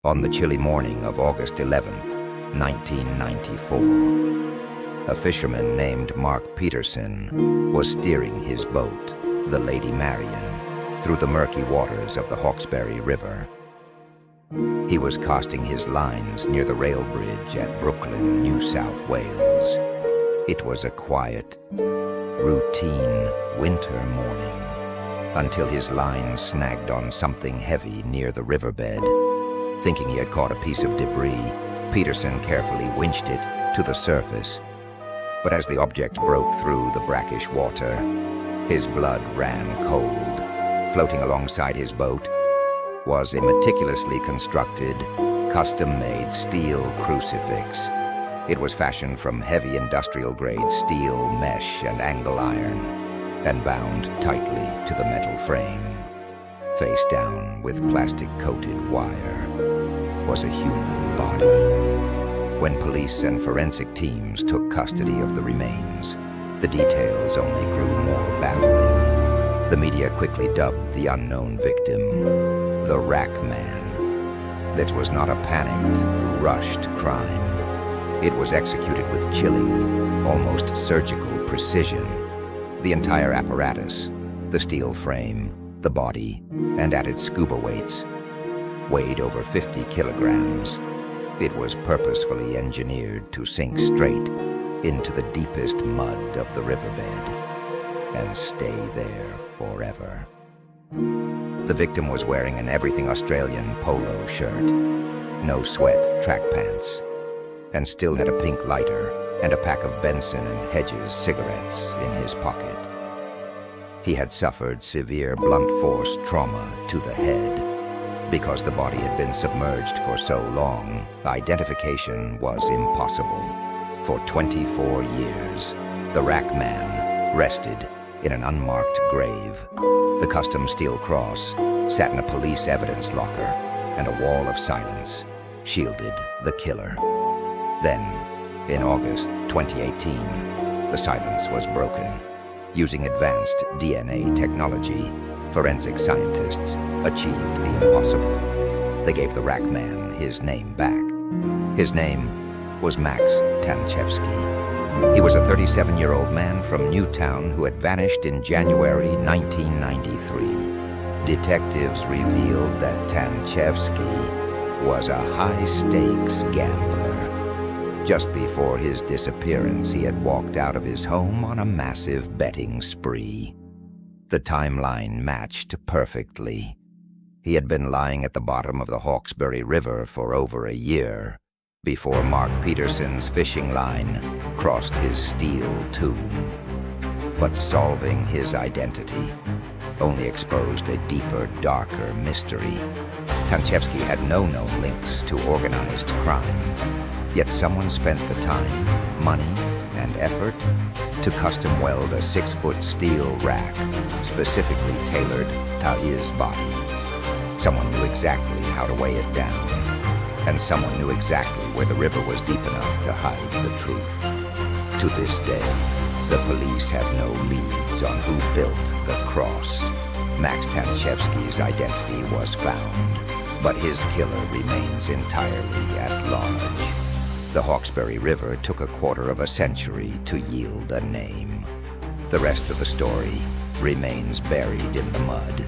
On the chilly morning of August 11th, 1994, a fisherman named Mark Peterson was steering his boat, the Lady Marian, through the murky waters of the Hawkesbury River. He was casting his lines near the rail bridge at Brooklyn, New South Wales. It was a quiet, routine winter morning until his line snagged on something heavy near the riverbed. Thinking he had caught a piece of debris, Peterson carefully winched it to the surface. But as the object broke through the brackish water, his blood ran cold. Floating alongside his boat was a meticulously constructed, custom-made steel crucifix. It was fashioned from heavy industrial-grade steel, mesh, and angle iron, and bound tightly to the metal frame. Face down with plastic-coated wire was a human body. When police and forensic teams took custody of the remains, the details only grew more baffling. The media quickly dubbed the unknown victim the Rack Man. That was not a panicked, rushed crime. It was executed with chilling, almost surgical precision. The entire apparatus, the steel frame, the body, and added scuba weights, weighed over 50 kilograms. It was purposefully engineered to sink straight into the deepest mud of the riverbed and stay there forever. The victim was wearing an everything Australian polo shirt, no sweat track pants, and still had a pink lighter and a pack of Benson and Hedges cigarettes in his pocket. He had suffered severe blunt force trauma to the head. Because the body had been submerged for so long, identification was impossible. For 24 years, the Rack Man rested in an unmarked grave. The custom steel cross sat in a police evidence locker, and a wall of silence shielded the killer. Then, in August 2018, the silence was broken. Using advanced DNA technology, forensic scientists achieved the impossible. They gave the Rack Man his name back. His name was Max Tancevski. He was a 37-year-old man from Newtown who had vanished in January 1993. Detectives revealed that Tancevski was a high-stakes gambler. Just before his disappearance, he had walked out of his home on a massive betting spree. The timeline matched perfectly. He had been lying at the bottom of the Hawkesbury River for over a year before Mark Peterson's fishing line crossed his steel tomb. But solving his identity only exposed a deeper, darker mystery. Tancevski had no known links to organized crime, yet someone spent the time, money, and effort to custom weld a 6-foot steel rack specifically tailored to his body. Someone knew exactly how to weigh it down, and someone knew exactly where the river was deep enough to hide the truth. To this day, the police have no leads on who built the cross. Max Tancevski's identity was found, but his killer remains entirely at large. The Hawkesbury River took a quarter of a century to yield a name. The rest of the story remains buried in the mud.